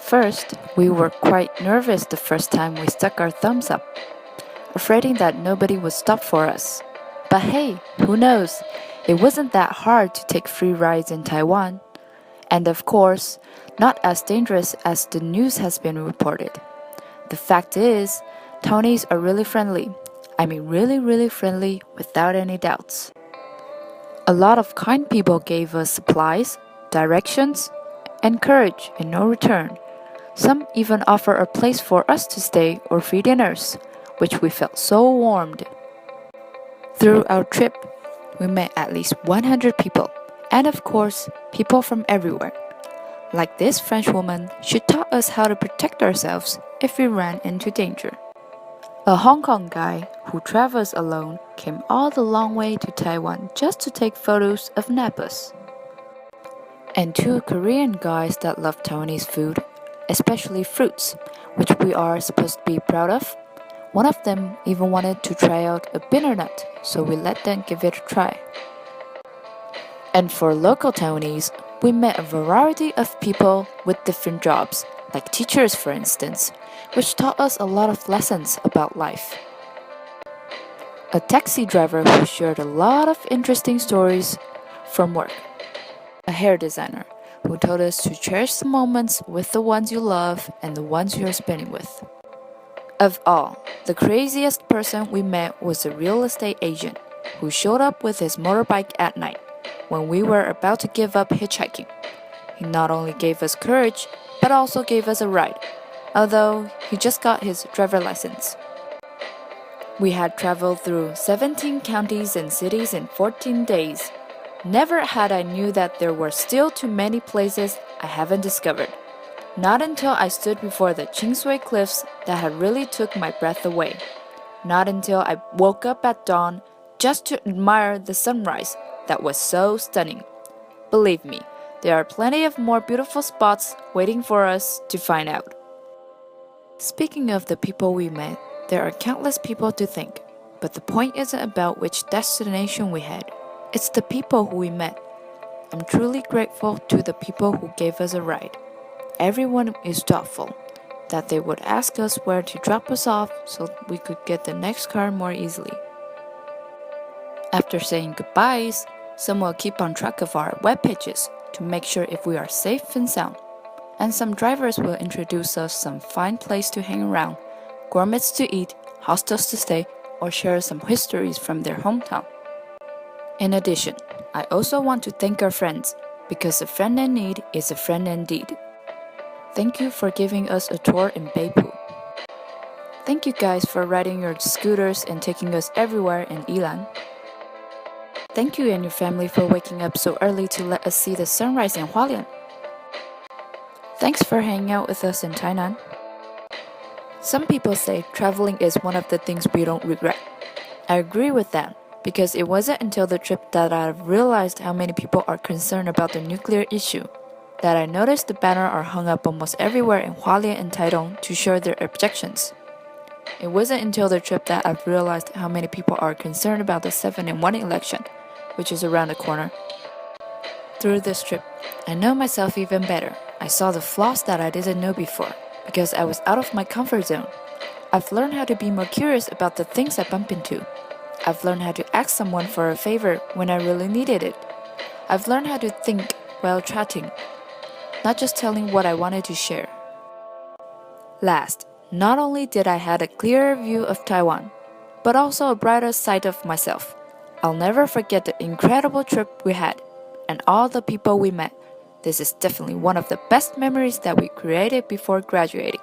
first, we were quite nervous the first time we stuck our thumbs up, afraid that nobody would stop for us. But hey, who knows? It wasn't that hard to take free rides in Taiwan. And of course, not as dangerous as the news has been reported. The fact is, Taiwanese are really friendly. I mean really friendly without any doubts. A lot of kind people gave us supplies, directions, and courage in no return. Some even offer a place for us to stay or free dinners, which we felt so warmed. Through our trip, we met at least 100 people, and of course, people from everywhere. Like this French woman, she taught us how to protect ourselves if we ran into danger. A Hong Kong guy who travels alone came all the long way to Taiwan just to take photos of napas. And two Korean guys that love Taiwanese food, especially fruits, which we are supposed to be proud of. One of them even wanted to try out a bitter nut, so we let them give it a try. And for local Taiwanese, we met a variety of people with different jobs, like teachers for instance, which taught us a lot of lessons about life. A taxi driver who shared a lot of interesting stories from work. A hair designer who told us to cherish the moments with the ones you love and the ones you're spending with. Of all, the craziest person we met was a real estate agent who showed up with his motorbike at night when we were about to give up hitchhiking. He not only gave us courage, but also gave us a ride, although he just got his driver license. We had traveled through 17 counties and cities in 14 days. Never had I knew that there were still too many places I haven't discovered. Not until I stood before the Chingsui cliffs that had really took my breath away. Not until I woke up at dawn just to admire the sunrise that was so stunning. Believe me, there are plenty of more beautiful spots waiting for us to find out. Speaking of the people we met, there are countless people to thank, but the point isn't about which destination we had. It's the people who we met. I'm truly grateful to the people who gave us a ride. Everyone is thoughtful, that they would ask us where to drop us off so we could get the next car more easily. After saying goodbyes, some will keep on track of our web pages to make sure if we are safe and sound. And some drivers will introduce us some fine place to hang around, gourmets to eat, hostels to stay, or share some histories from their hometown. In addition, I also want to thank our friends, because a friend in need is a friend indeed. Thank you for giving us a tour in Beipu. Thank you guys for riding your scooters and taking us everywhere in Yilan. Thank you and your family for waking up so early to let us see the sunrise in Hualien. Thanks for hanging out with us in Tainan. Some people say traveling is one of the things we don't regret. I agree with that, because it wasn't until the trip that I realized how many people are concerned about the nuclear issue, that I noticed the banner are hung up almost everywhere in Hualien and Taitung to show their objections. It wasn't until the trip that I've realized how many people are concerned about the 7-in-1 election, which is around the corner. Through this trip, I know myself even better. I saw the flaws that I didn't know before, because I was out of my comfort zone. I've learned how to be more curious about the things I bump into. I've learned how to ask someone for a favor when I really needed it. I've learned how to think while chatting, not just telling what I wanted to share. Last, not only did I have a clearer view of Taiwan, but also a brighter side of myself. I'll never forget the incredible trip we had and all the people we met. This is definitely one of the best memories that we created before graduating.